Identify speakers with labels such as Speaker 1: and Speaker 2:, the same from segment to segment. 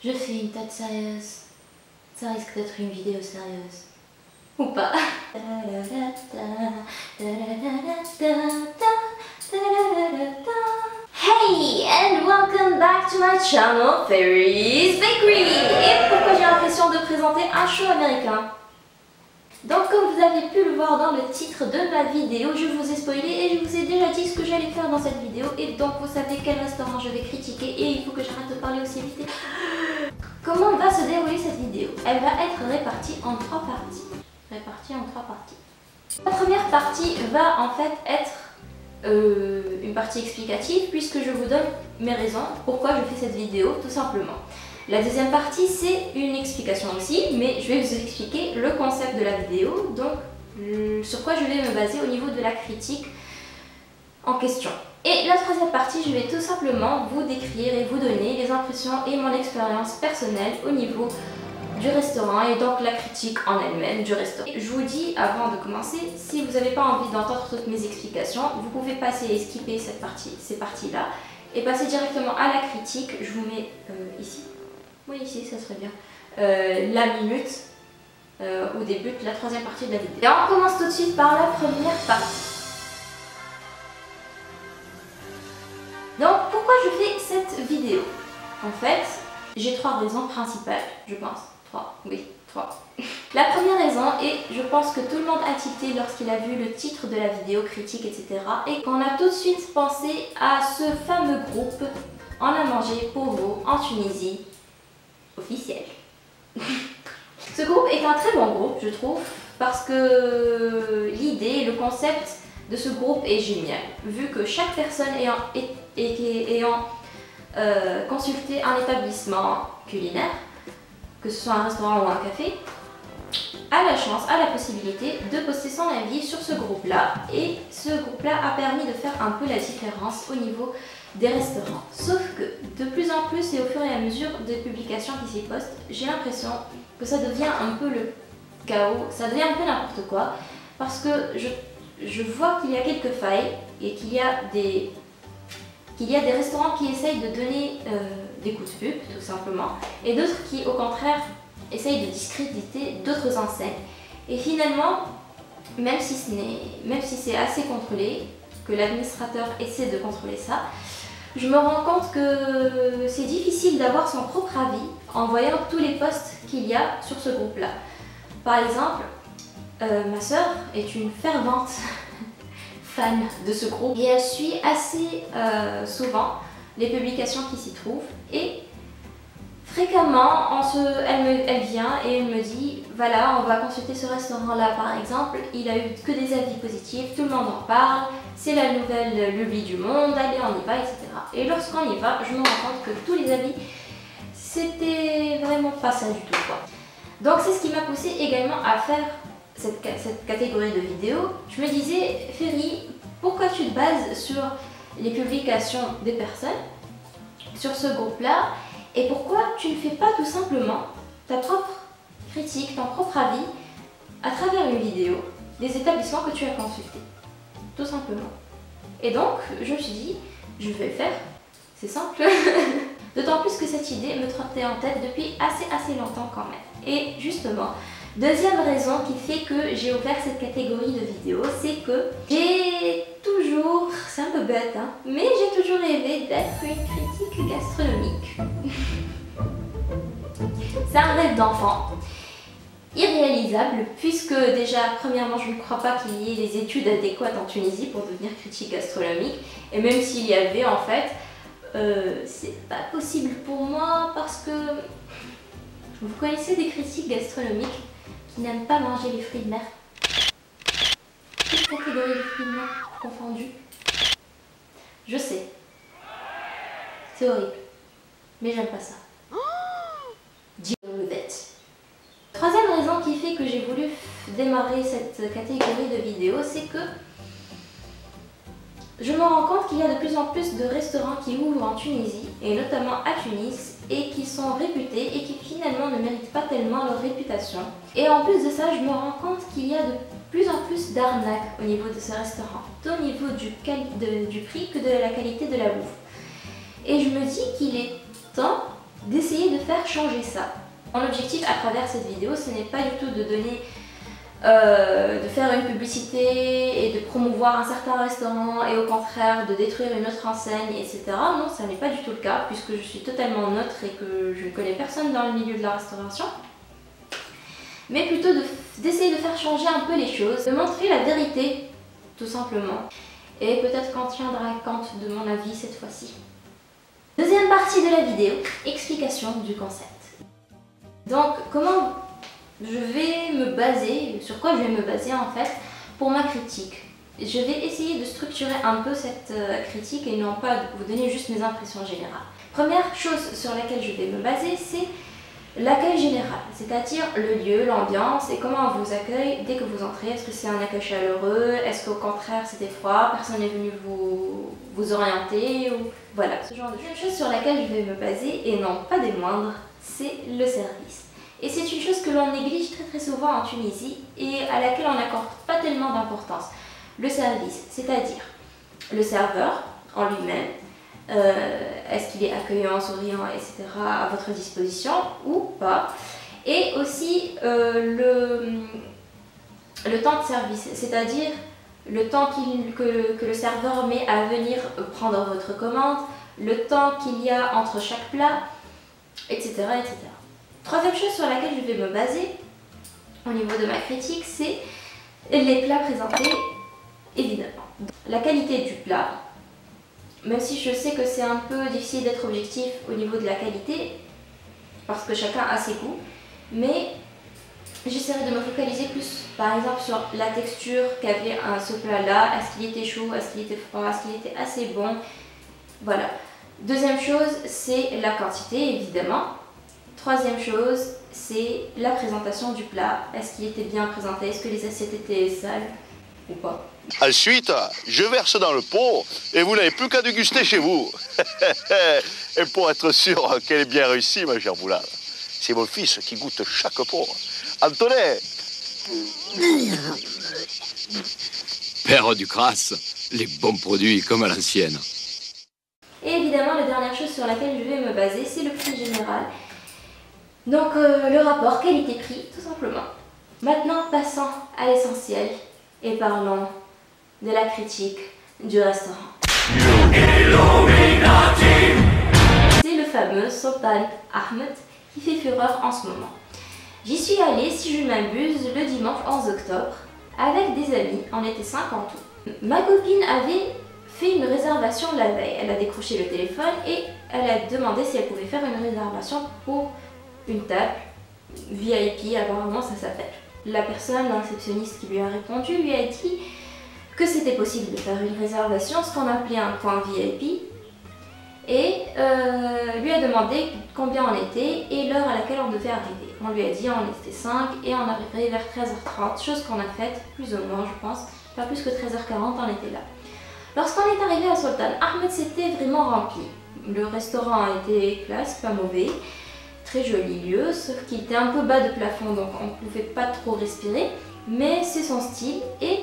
Speaker 1: Je fais une tête sérieuse. Ça risque d'être une vidéo sérieuse. Ou pas. Hey and welcome back to my channel Fairy's Bakery. Et pourquoi j'ai l'impression de présenter un show américain? Donc comme vous avez pu le voir dans le titre de ma vidéo, je vous ai spoilé et je vous ai déjà dit ce que j'allais faire dans cette vidéo. Et donc vous savez quel restaurant je vais critiquer et il faut que j'arrête de parler aussi vite. Comment va se dérouler cette vidéo? Elle va être répartie en trois parties. La première partie va en fait être une partie explicative puisque je vous donne mes raisons pourquoi je fais cette vidéo tout simplement. La deuxième partie c'est une explication aussi, mais je vais vous expliquer le concept de la vidéo, donc sur quoi je vais me baser au niveau de la critique en question. Et la troisième partie, je vais tout simplement vous décrire et vous donner les impressions et mon expérience personnelle au niveau du restaurant et donc la critique en elle-même du restaurant. Je vous dis avant de commencer, si vous n'avez pas envie d'entendre toutes mes explications, vous pouvez passer et skipper ces parties-là et passer directement à la critique. Je vous mets ici, oui ici ça serait bien, la minute où débute la troisième partie de la vidéo. Et on commence tout de suite par la première partie. Donc pourquoi je fais cette vidéo? En fait, j'ai trois raisons principales, je pense. Trois. La première raison, et je pense que tout le monde a tilté lorsqu'il a vu le titre de la vidéo, critique, etc. et qu'on a tout de suite pensé à ce fameux groupe On a mangé pour vous en Tunisie, officiel. Ce groupe est un très bon groupe, je trouve, parce que l'idée, le concept de ce groupe est génial, vu que chaque personne ayant consulté un établissement culinaire, que ce soit un restaurant ou un café, a la chance, a la possibilité de poster son avis sur ce groupe-là. Et ce groupe-là a permis de faire un peu la différence au niveau des restaurants. Sauf que de plus en plus et au fur et à mesure des publications qui s'y postent, j'ai l'impression que ça devient un peu le chaos, ça devient un peu n'importe quoi, parce que je vois qu'il y a quelques failles et qu'il y a des restaurants qui essayent de donner des coups de pub tout simplement et d'autres qui au contraire essayent de discréditer d'autres enseignes. Et finalement, même si c'est assez contrôlé, que l'administrateur essaie de contrôler ça, je me rends compte que c'est difficile d'avoir son propre avis en voyant tous les posts qu'il y a sur ce groupe-là. Par exemple, ma soeur est une fervente fan de ce groupe et elle suit assez souvent les publications qui s'y trouvent et fréquemment elle vient et elle me dit voilà, on va consulter ce restaurant là par exemple, il a eu que des avis positifs, tout le monde en parle, c'est la nouvelle lubie du monde, allez on y va, etc. Et lorsqu'on y va, je me rends compte que tous les avis c'était vraiment pas ça du tout quoi. Donc c'est ce qui m'a poussé également à faire cette catégorie de vidéos. Je me disais, Ferry, pourquoi tu te bases sur les publications des personnes, sur ce groupe-là, et pourquoi tu ne fais pas tout simplement ta propre critique, ton propre avis, à travers une vidéo des établissements que tu as consultés, tout simplement. Et donc, je me suis dit, je vais le faire, c'est simple. D'autant plus que cette idée me trottait en tête depuis assez longtemps quand même. Et justement, deuxième raison qui fait que j'ai ouvert cette catégorie de vidéos, c'est que j'ai toujours, c'est un peu bête, hein, mais j'ai toujours rêvé d'être une critique gastronomique. C'est un rêve d'enfant, irréalisable, puisque déjà, premièrement, je ne crois pas qu'il y ait les études adéquates en Tunisie pour devenir critique gastronomique, et même s'il y avait en fait, c'est pas possible pour moi parce que vous connaissez des critiques gastronomiques qui n'aiment pas manger les fruits de mer. Toute catégorie de fruits de mer confondus. Je sais. C'est horrible. Mais j'aime pas ça. Deal with it. Troisième raison qui fait que j'ai voulu démarrer cette catégorie de vidéos, c'est que je me rends compte qu'il y a de plus en plus de restaurants qui ouvrent en Tunisie, et notamment à Tunis, et qui sont réputés et qui finalement ne méritent pas tellement leur réputation. Et en plus de ça, je me rends compte qu'il y a de plus en plus d'arnaques au niveau de ces restaurants, tant au niveau du prix que de la qualité de la bouffe. Et je me dis qu'il est temps d'essayer de faire changer ça. Mon objectif à travers cette vidéo, ce n'est pas du tout de donner, de faire une publicité et de promouvoir un certain restaurant et au contraire de détruire une autre enseigne, etc. Non, ça n'est pas du tout le cas puisque je suis totalement neutre et que je ne connais personne dans le milieu de la restauration. Mais plutôt d'essayer de faire changer un peu les choses, de montrer la vérité, tout simplement. Et peut-être qu'on tiendra compte de mon avis cette fois-ci. Deuxième partie de la vidéo, explication du concept. Donc, comment je vais me baser, sur quoi je vais me baser en fait pour ma critique. Je vais essayer de structurer un peu cette critique et non pas de vous donner juste mes impressions générales. Première chose sur laquelle je vais me baser, c'est l'accueil général, c'est-à-dire le lieu, l'ambiance et comment on vous accueille dès que vous entrez. Est-ce que c'est un accueil chaleureux? Est-ce qu'au contraire c'était froid? Personne n'est venu vous orienter? Ou... Voilà, ce genre de choses. Une chose sur laquelle je vais me baser, et non pas des moindres, c'est le service. Et c'est une chose que l'on néglige très souvent en Tunisie et à laquelle on n'accorde pas tellement d'importance. Le service, c'est-à-dire le serveur en lui-même. Est-ce qu'il est accueillant, souriant, etc. à votre disposition ou pas. Et aussi le temps de service, c'est-à-dire le temps que le serveur met à venir prendre votre commande, le temps qu'il y a entre chaque plat, etc., etc. Troisième chose sur laquelle je vais me baser au niveau de ma critique, c'est les plats présentés, évidemment. La qualité du plat. Même si je sais que c'est un peu difficile d'être objectif au niveau de la qualité, parce que chacun a ses goûts, mais j'essaierai de me focaliser plus, par exemple, sur la texture qu'avait ce plat-là. Est-ce qu'il était chaud, est-ce qu'il était froid, est-ce qu'il était assez bon? Voilà. Deuxième chose, c'est la quantité, évidemment. Troisième chose, c'est la présentation du plat. Est-ce qu'il était bien présenté? Est-ce que les assiettes étaient sales ou pas?
Speaker 2: Ensuite, je verse dans le pot et vous n'avez plus qu'à déguster chez vous. Et pour être sûr qu'elle est bien réussie, ma chère Boulal, c'est mon fils qui goûte chaque pot. Antonet!
Speaker 3: Père du crasse, les bons produits comme à l'ancienne.
Speaker 1: Et évidemment, la dernière chose sur laquelle je vais me baser, c'est le prix général. Donc le rapport qualité-prix, tout simplement. Maintenant, passons à l'essentiel et parlons de la critique du restaurant. C'est le fameux Sultan Ahmed qui fait fureur en ce moment. J'y suis allée, si je ne m'abuse, le dimanche 11 octobre avec des amis, on était 5 en tout. Ma copine avait fait une réservation la veille, elle a décroché le téléphone et elle a demandé si elle pouvait faire une réservation pour une table VIP, apparemment ça s'appelle. La personne, la réceptionniste qui lui a répondu, lui a dit que c'était possible de faire une réservation, ce qu'on appelait un point VIP, et lui a demandé combien on était et l'heure à laquelle on devait arriver. On lui a dit on était 5 et on arriverait vers 13h30, chose qu'on a faite plus ou moins je pense, pas plus que 13h40 on était là. Lorsqu'on est arrivé à Sultan Ahmed, c'était vraiment rempli. Le restaurant était classe, pas mauvais, très joli lieu, sauf qu'il était un peu bas de plafond donc on ne pouvait pas trop respirer, mais c'est son style. Et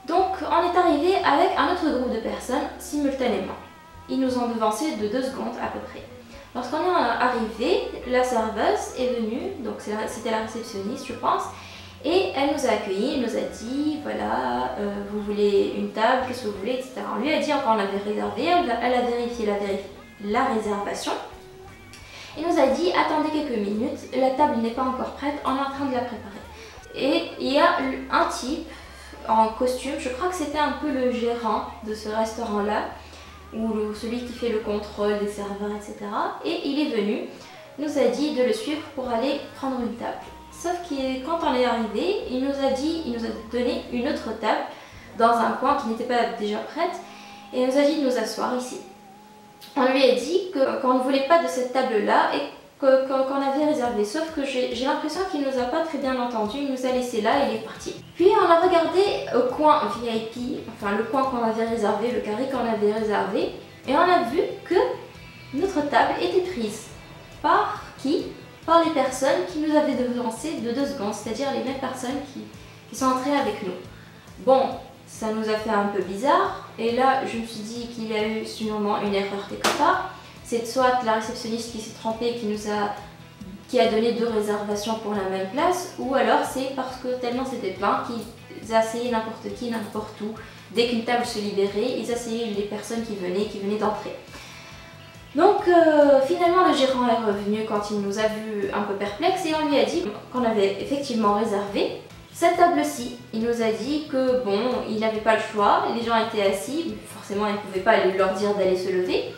Speaker 1: donc on est arrivé avec un autre groupe de personnes simultanément. Ils nous ont devancé de 2 secondes à peu près. Lorsqu'on est arrivé, la serveuse est venue, donc c'était la réceptionniste je pense, et elle nous a accueillis, elle nous a dit voilà, vous voulez une table, qu'est-ce que vous voulez, etc. On lui a dit qu'on avait réservé, elle a vérifié la réservation. Il nous a dit attendez quelques minutes, la table n'est pas encore prête, on est en train de la préparer. Et il y a un type en costume, je crois que c'était un peu le gérant de ce restaurant-là, ou celui qui fait le contrôle des serveurs, etc. Et il est venu, nous a dit de le suivre pour aller prendre une table. Sauf que quand on est arrivé, il nous a donné une autre table dans un coin qui n'était pas déjà prête et il nous a dit de nous asseoir ici. On lui a dit qu'on ne voulait pas de cette table-là et qu'on avait réservé. Sauf que j'ai l'impression qu'il ne nous a pas très bien entendu, il nous a laissé là et il est parti. Puis on a regardé au coin VIP, enfin le coin qu'on avait réservé, le carré qu'on avait réservé, et on a vu que notre table était prise. Par qui? Par les personnes qui nous avaient devancé de 2 secondes, c'est-à-dire les mêmes personnes qui sont entrées avec nous. Bon, ça nous a fait un peu bizarre, et là je me suis dit qu'il y a eu sûrement une erreur quelque part. c'est soit la réceptionniste qui s'est trompée, qui a donné 2 réservations pour la même place, ou alors c'est parce que tellement c'était plein qu'ils essayaient n'importe qui, n'importe où. Dès qu'une table se libérait, ils essayaient les personnes qui venaient d'entrer. Donc finalement le gérant est revenu quand il nous a vus un peu perplexes et on lui a dit qu'on avait effectivement réservé cette table-ci. Il nous a dit que bon, il n'avait pas le choix, les gens étaient assis, forcément il ne pouvait pas leur dire d'aller se lever.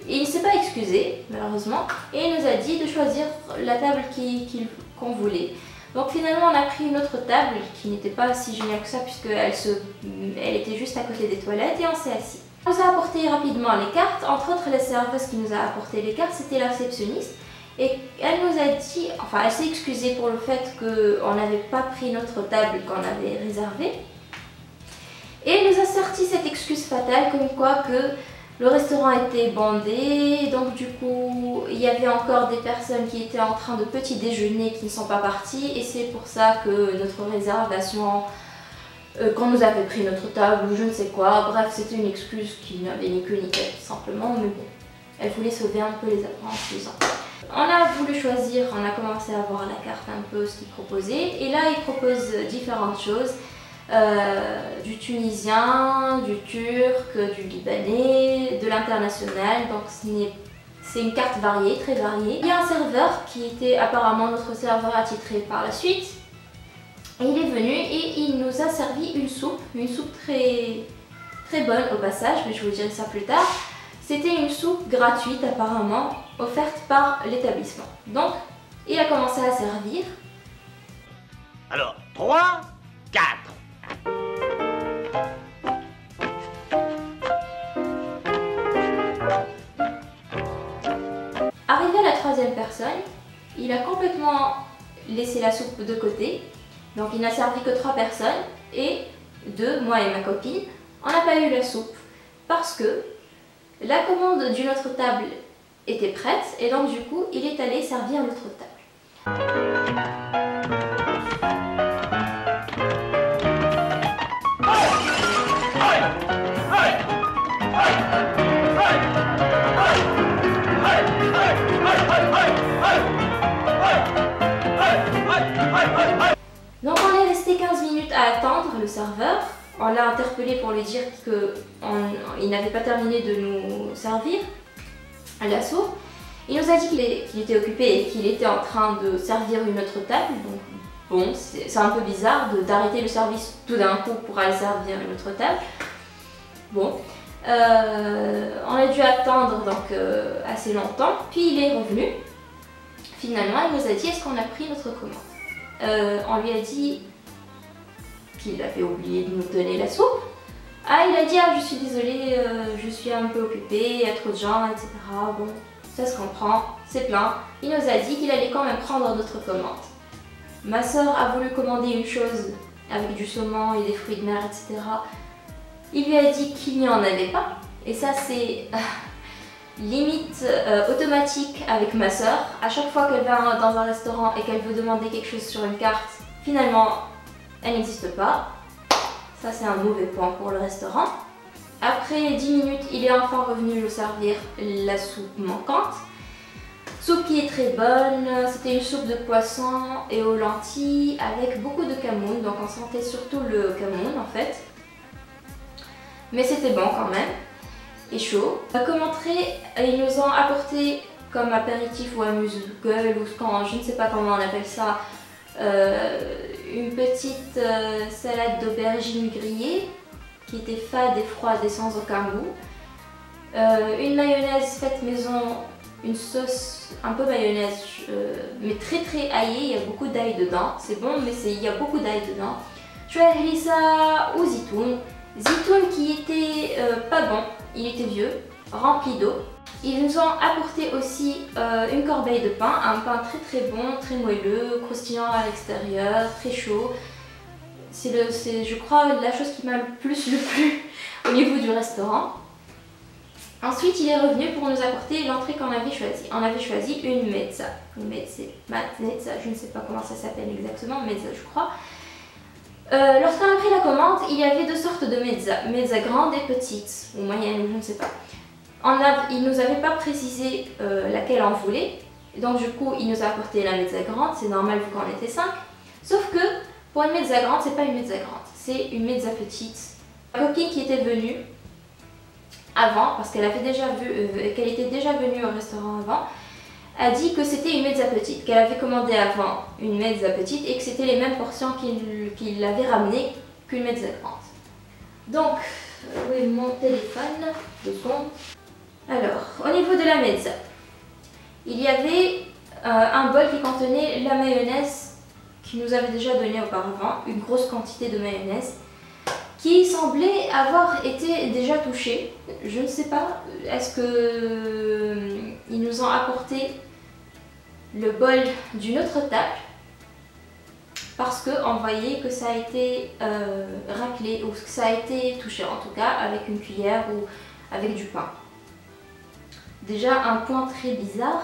Speaker 1: Et il ne s'est pas excusé, malheureusement, et il nous a dit de choisir la table qu'on voulait. Donc finalement on a pris une autre table qui n'était pas si géniale que ça puisqu'elle était juste à côté des toilettes et on s'est assis. Elle nous a apporté rapidement les cartes, entre autres la serveuse qui nous a apporté les cartes, c'était la réceptionniste. Et elle nous a dit, enfin elle s'est excusée pour le fait qu'on n'avait pas pris notre table qu'on avait réservée. Et elle nous a sorti cette excuse fatale comme quoi que le restaurant était bondé, donc du coup il y avait encore des personnes qui étaient en train de petit déjeuner qui ne sont pas parties et c'est pour ça que notre réservation, qu'on nous avait pris notre table ou je ne sais quoi, bref c'était une excuse qui n'avait ni queue ni tête tout simplement, mais bon, elle voulait sauver un peu les apprenants. On a voulu choisir, on a commencé à voir la carte un peu ce qu'il proposait et là il propose différentes choses. Du tunisien, du turc, du libanais, de l'international, donc c'est une carte variée, très variée. Il y a un serveur qui était apparemment notre serveur attitré par la suite. Et il est venu et il nous a servi une soupe très, très bonne au passage, mais je vous dirai ça plus tard. C'était une soupe gratuite apparemment, offerte par l'établissement. Donc, il a commencé à servir.
Speaker 4: Alors, 3, 4.
Speaker 1: Arrivé à la 3e personne, il a complètement laissé la soupe de côté. Donc il n'a servi que 3 personnes et 2, moi et ma copine, on n'a pas eu la soupe parce que la commande d'une autre table était prête et donc du coup il est allé servir l'autre table. Donc on est resté 15 minutes à attendre le serveur. On l'a interpellé pour lui dire qu'il n'avait pas terminé de nous servir à la soupe. Il nous a dit qu'il était occupé et qu'il était en train de servir une autre table. Donc bon, c'est un peu bizarre d'arrêter le service tout d'un coup pour aller servir une autre table. Bon, on a dû attendre donc assez longtemps. Puis il est revenu. Finalement, il nous a dit est-ce qu'on a pris notre commande. On lui a dit qu'il avait oublié de nous donner la soupe. Ah, il a dit ah je suis désolée, je suis un peu occupée, il y a trop de gens, etc. Bon, ça se comprend, c'est plein. Il nous a dit qu'il allait quand même prendre notre commande. Ma soeur a voulu commander une chose avec du saumon et des fruits de mer, etc. Il lui a dit qu'il n'y en avait pas. Et ça c'est limite automatique avec ma soeur. À chaque fois qu'elle va dans un restaurant et qu'elle veut demander quelque chose sur une carte, finalement elle n'existe pas. Ça c'est un mauvais point pour le restaurant. Après 10 minutes, il est enfin revenu nous servir la soupe manquante. Soupe qui est très bonne, c'était une soupe de poisson et aux lentilles avec beaucoup de camoun, donc on sentait surtout le camoun en fait. Mais c'était bon quand même, et chaud. Comme entrée, ils nous ont apporté comme apéritif ou amuse-gueule ou je ne sais pas comment on appelle ça, une petite salade d'aubergines grillées qui était fade et froide et sans aucun goût, une mayonnaise faite maison, une sauce un peu mayonnaise mais très aillée, il y a beaucoup d'ail dedans, c'est bon mais il y a beaucoup d'ail dedans. Chouette harissa ou zitoun qui était pas bon, il était vieux, rempli d'eau. Ils nous ont apporté aussi une corbeille de pain, un pain très bon, très moelleux, croustillant à l'extérieur, très chaud. C'est je crois la chose qui m'a le plus plu au niveau du restaurant. Ensuite il est revenu pour nous apporter l'entrée qu'on avait choisie. On avait choisi une mezza, je ne sais pas comment ça s'appelle exactement, mezza je crois. Lorsqu'on a pris la commande, il y avait 2 sortes de mezza grande et petite, ou moyenne, je ne sais pas. Il nous avait pas précisé laquelle on voulait. Donc du coup, il nous a apporté la mezza grande, c'est normal vu qu'on était 5. Sauf que pour une mezza grande, c'est pas une mezza grande, c'est une mezza petite. Ma copine qui était venue avant, parce qu'elle avait déjà vu, qu'elle était déjà venue au restaurant avant, a dit que c'était une mezza petite, qu'elle avait commandé avant une mezza petite et que c'était les mêmes portions qu'il avait ramenées qu'une mezza grande. Donc, oui, mon téléphone, 2 secondes. Alors, au niveau de la mezza, il y avait un bol qui contenait la mayonnaise qu'il nous avait déjà donnée auparavant, une grosse quantité de mayonnaise qui semblait avoir été déjà touchée. Je ne sais pas, est-ce que ils nous ont apporté le bol d'une autre table parce qu'on voyait que ça a été raclé ou que ça a été touché en tout cas avec une cuillère ou avec du pain. Déjà un point très bizarre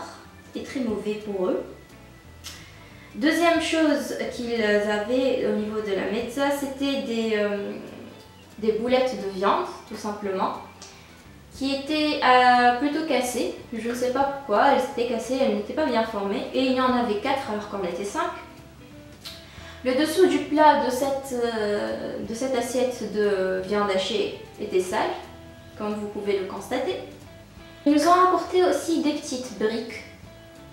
Speaker 1: et très mauvais pour eux. Deuxième chose qu'ils avaient au niveau de la mezza, c'était des boulettes de viande tout simplement qui étaient plutôt cassées. Je ne sais pas pourquoi, elles étaient cassées, elles n'étaient pas bien formées et il y en avait 4 alors qu'on était 5. Le dessous du plat de cette assiette de viande hachée était sale, comme vous pouvez le constater. Ils nous ont apporté aussi des petites briques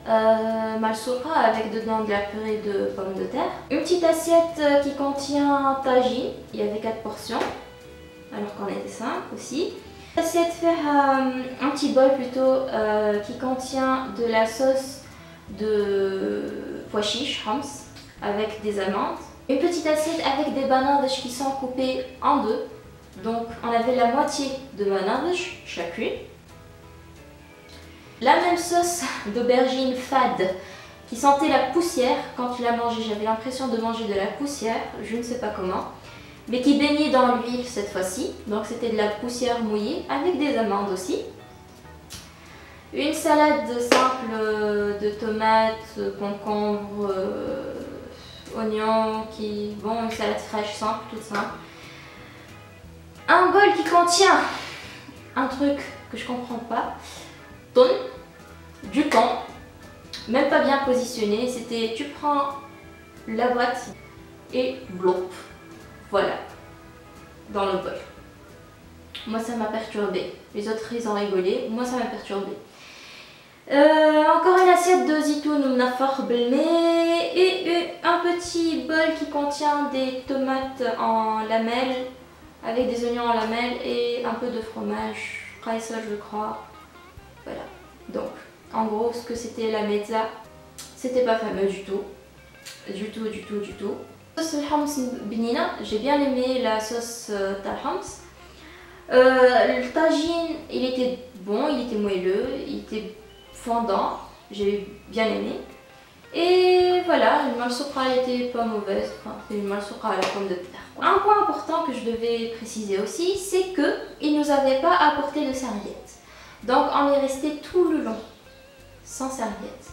Speaker 1: malsoura avec dedans de la purée de pommes de terre. Une petite assiette qui contient tagine, il y avait 4 portions, alors qu'on était 5 aussi. Une assiette fait un petit bol plutôt qui contient de la sauce de pois chiches, hummus, avec des amandes. Une petite assiette avec des bananes qui sont coupées en 2. Donc on avait la moitié de bananes chacune. La même sauce d'aubergine fade qui sentait la poussière quand tu l'as mangée. J'avais l'impression de manger de la poussière, je ne sais pas comment. Mais qui baignait dans l'huile cette fois-ci. Donc c'était de la poussière mouillée avec des amandes aussi. Une salade simple de tomates, concombres, oignons, une salade fraîche simple, toute simple. Un bol qui contient un truc que je comprends pas. Du thon, même pas bien positionné, c'était tu prends la boîte et blop, voilà, dans le bol. Moi ça m'a perturbée, les autres ils ont rigolé, moi ça m'a perturbée. Encore une assiette de zitoun mnafar belmé et un petit bol qui contient des tomates en lamelles avec des oignons en lamelles et un peu de fromage, ça je crois. Voilà, donc en gros ce que c'était la mezza, c'était pas fameux du tout. Du tout. Sauce al-hummus benina, j'ai bien aimé la sauce al-hummus. Le tagine, il était bon, il était moelleux, il était fondant, j'ai bien aimé. Et voilà, le malsoukra était pas mauvaise, enfin, c'est une malsoukra à la pomme de terre. Un point important que je devais préciser aussi, c'est qu'ils ne nous avaient pas apporté de serviettes. Donc on est resté tout le long sans serviette.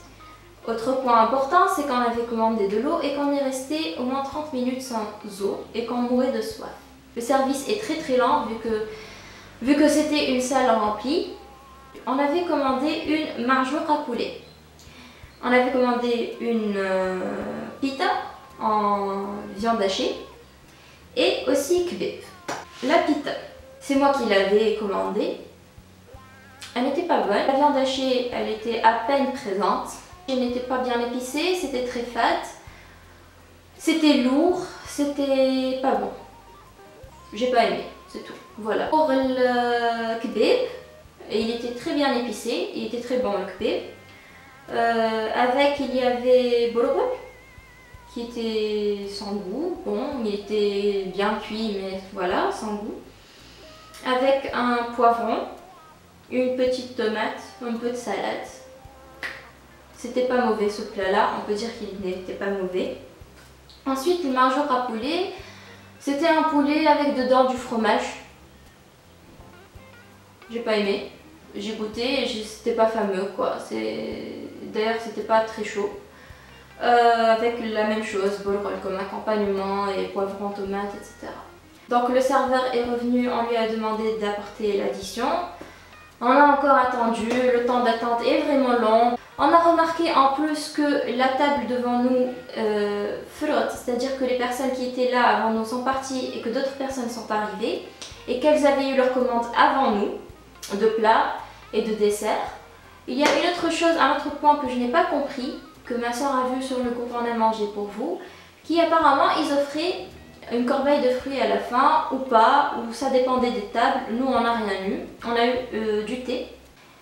Speaker 1: Autre point important, c'est qu'on avait commandé de l'eau et qu'on est resté au moins 30 minutes sans eau et qu'on mourait de soif. Le service est très lent vu que c'était une salle remplie. On avait commandé une marjoura poulet. On avait commandé une pita en viande hachée et aussi kebab. La pita, c'est moi qui l'avais commandée. Elle n'était pas bonne. La viande hachée, elle était à peine présente. Elle n'était pas bien épicée, c'était très fade. C'était lourd, c'était pas bon. J'ai pas aimé, c'est tout. Voilà. Pour le kebab, il était très bien épicé, il était très bon le kebab. Avec, il y avait bolobol, qui était sans goût. Bon, il était bien cuit, mais voilà, sans goût. Avec un poivron, une petite tomate, un peu de salade. C'était pas mauvais ce plat-là, on peut dire qu'il n'était pas mauvais. Ensuite, le marjoura poulet, c'était un poulet avec dedans du fromage. J'ai pas aimé. J'ai goûté et c'était pas fameux quoi. D'ailleurs, c'était pas très chaud. Avec la même chose, bolrol comme accompagnement et poivron, tomate, etc. Donc le serveur est revenu, on lui a demandé d'apporter l'addition. On a encore attendu, le temps d'attente est vraiment long. On a remarqué en plus que la table devant nous flotte, c'est-à-dire que les personnes qui étaient là avant nous sont parties et que d'autres personnes sont arrivées et qu'elles avaient eu leur commande avant nous, de plats et de desserts. Il y a une autre chose, un autre point que je n'ai pas compris, que ma soeur a vu sur le groupe On a mangé pour vous, qui apparemment ils offraient une corbeille de fruits à la fin ou pas, ou ça dépendait des tables. Nous on n'a rien eu, on a eu du thé.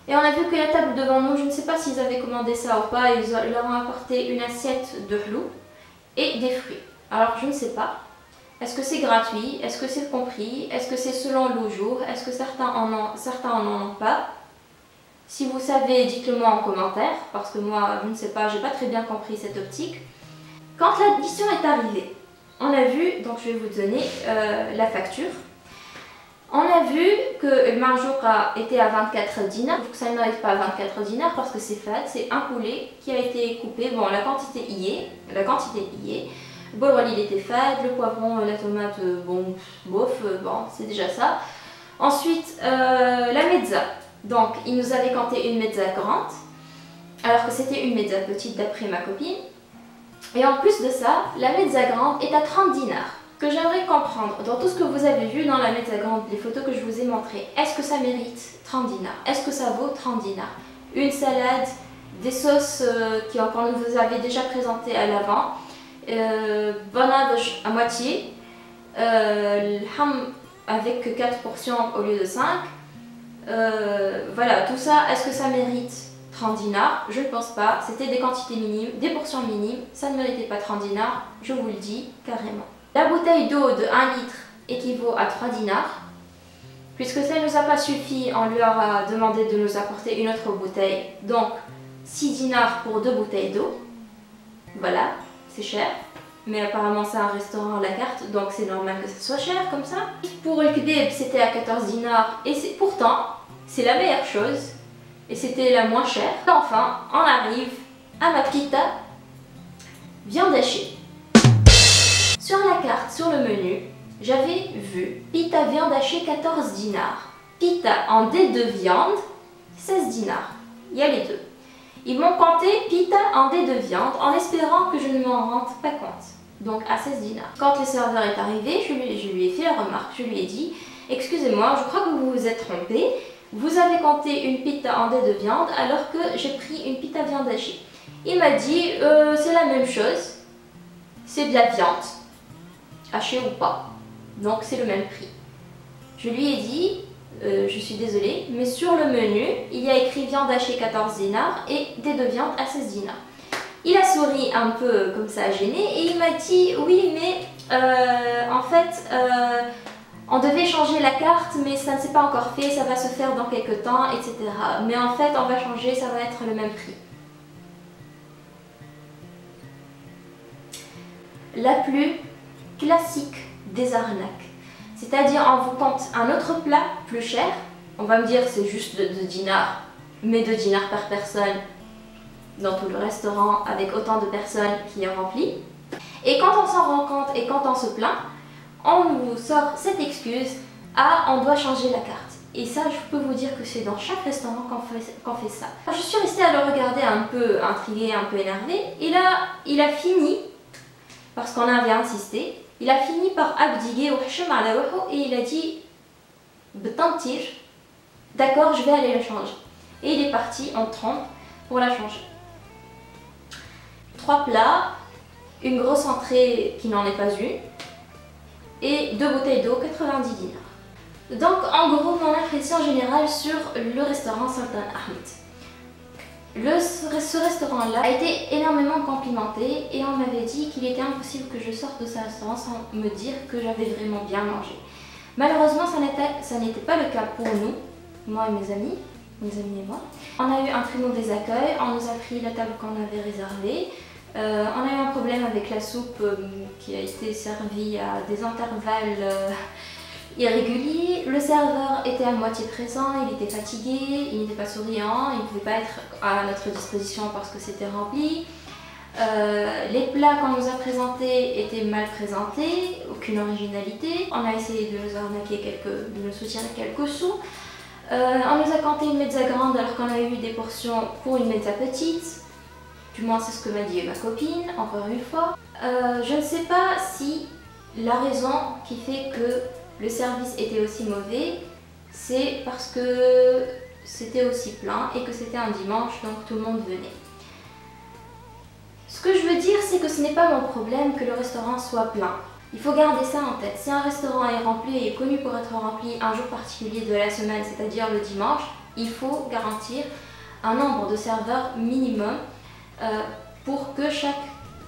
Speaker 1: Et on a vu que la table devant nous, je ne sais pas s'ils avaient commandé ça ou pas, ils leur ont apporté une assiette de hlou et des fruits. Alors je ne sais pas, est-ce que c'est gratuit, est-ce que c'est compris, est-ce que c'est selon le jour, est-ce que certains en ont pas? Si vous savez, dites-le moi en commentaire, parce que moi je ne sais pas, j'ai pas très bien compris cette optique. Quand l'addition est arrivée, on a vu, donc je vais vous donner la facture. On a vu que le marjoura était à 24 dinars, donc ça n'arrive pas à 24 dinars parce que c'est fade, c'est un poulet qui a été coupé. Bon, la quantité y est, le bol il était fade, le poivron, la tomate, bon, bof, bon, c'est déjà ça. Ensuite, la mezza, donc il nous avait compté une mezza grande, alors que c'était une mezza petite d'après ma copine. Et en plus de ça, la mezza grande est à 30 dinars. Ce que j'aimerais comprendre, dans tout ce que vous avez vu dans la mezza grande, les photos que je vous ai montrées, est-ce que ça mérite 30 dinars? Est-ce que ça vaut 30 dinars? Une salade, des sauces qu'on vous avait déjà présentées à l'avant, banage à moitié, le ham avec 4 portions au lieu de 5. Voilà, tout ça, est-ce que ça mérite 30 dinars? Je ne pense pas, c'était des quantités minimes, des portions minimes, ça ne méritait pas 30 dinars, je vous le dis carrément. La bouteille d'eau de 1 litre équivaut à 3 dinars. Puisque ça ne nous a pas suffi, on lui aura demandé de nous apporter une autre bouteille. Donc 6 dinars pour 2 bouteilles d'eau. Voilà, c'est cher. Mais apparemment c'est un restaurant à la carte, donc c'est normal que ce soit cher comme ça. Pour le kebab, c'était à 14 dinars. Et pourtant, c'est la meilleure chose. Et c'était la moins chère. Enfin, on arrive à ma pita viande hachée. Sur la carte, sur le menu, j'avais vu pita viande hachée 14 dinars. Pita en dés de viande, 16 dinars. Il y a les deux. Ils m'ont compté pita en dés de viande en espérant que je ne m'en rende pas compte. Donc à 16 dinars. Quand le serveur est arrivé, je lui ai fait la remarque. Je lui ai dit, excusez-moi, je crois que vous vous êtes trompé. Vous avez compté une pita en dés de viande alors que j'ai pris une pita viande hachée. Il m'a dit, c'est la même chose. C'est de la viande. Haché ou pas, donc c'est le même prix. Je lui ai dit, je suis désolée, mais sur le menu, il y a écrit viande hachée 14 dinars et dés de viande à 16 dinars. Il a souri un peu comme ça, gêné, et il m'a dit, oui, mais en fait, on devait changer la carte, mais ça ne s'est pas encore fait, ça va se faire dans quelques temps, etc. Mais en fait, on va changer, ça va être le même prix. La plus classique des arnaques. C'est-à-dire on vous compte un autre plat plus cher, on va me dire c'est juste 2 dinars, mais 2 dinars par personne dans tout le restaurant avec autant de personnes qui est rempli. Et quand on s'en rend compte et quand on se plaint, on nous sort cette excuse, ah on doit changer la carte. Et ça je peux vous dire que c'est dans chaque restaurant qu'on fait ça. Je suis restée à le regarder un peu intriguée, un peu énervée, et là il a fini, parce qu'on avait insisté, il a fini par abdiguer et il a dit d'accord, je vais aller la changer. Et il est parti en trompe pour la changer. 3 plats, une grosse entrée qui n'en est pas une, et 2 bouteilles d'eau, 90 dinars. Donc en gros, mon impression générale sur le restaurant Sultan Ahmed. Ce restaurant-là a été énormément complimenté et on m'avait dit qu'il était impossible que je sorte de ce restaurant sans me dire que j'avais vraiment bien mangé. Malheureusement, ça n'était pas le cas pour nous, moi et mes amis et moi. On a eu un très mauvais accueil, on nous a pris la table qu'on avait réservée. On a eu un problème avec la soupe qui a été servie à des intervalles irrégulier. Le serveur était à moitié présent, il était fatigué, il n'était pas souriant, il ne pouvait pas être à notre disposition parce que c'était rempli. Les plats qu'on nous a présentés étaient mal présentés, aucune originalité. On a essayé de nous arnaquer de nous soutirer quelques sous. On nous a compté une mezza grande alors qu'on a eu des portions pour une mezza petite. Du moins c'est ce que m'a dit ma copine, encore une fois. Je ne sais pas si la raison qui fait que le service était aussi mauvais, c'est parce que c'était aussi plein et que c'était un dimanche, donc tout le monde venait. Ce que je veux dire, c'est que ce n'est pas mon problème que le restaurant soit plein. Il faut garder ça en tête. Si un restaurant est rempli et est connu pour être rempli un jour particulier de la semaine, c'est-à-dire le dimanche, il faut garantir un nombre de serveurs minimum pour que chaque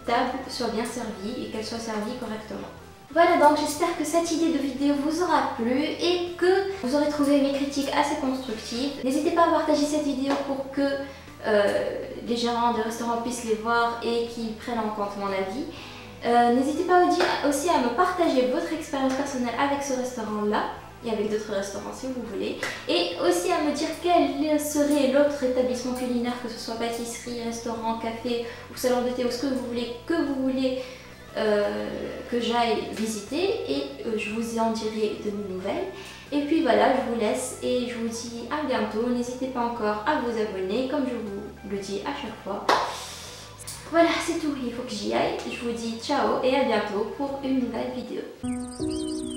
Speaker 1: table soit bien servie et qu'elle soit servie correctement. Voilà, donc j'espère que cette idée de vidéo vous aura plu et que vous aurez trouvé mes critiques assez constructives. N'hésitez pas à partager cette vidéo pour que les gérants de restaurants puissent les voir et qu'ils prennent en compte mon avis. N'hésitez pas aussi à me partager votre expérience personnelle avec ce restaurant-là et avec d'autres restaurants si vous voulez. Et aussi à me dire quel serait l'autre établissement culinaire, que ce soit pâtisserie, restaurant, café ou salon de thé ou ce que vous voulez que j'aille visiter, et je vous en dirai de mes nouvelles. Et puis voilà, je vous laisse et je vous dis à bientôt. N'hésitez pas encore à vous abonner comme je vous le dis à chaque fois. Voilà, c'est tout, il faut que j'y aille. Je vous dis ciao et à bientôt pour une nouvelle vidéo.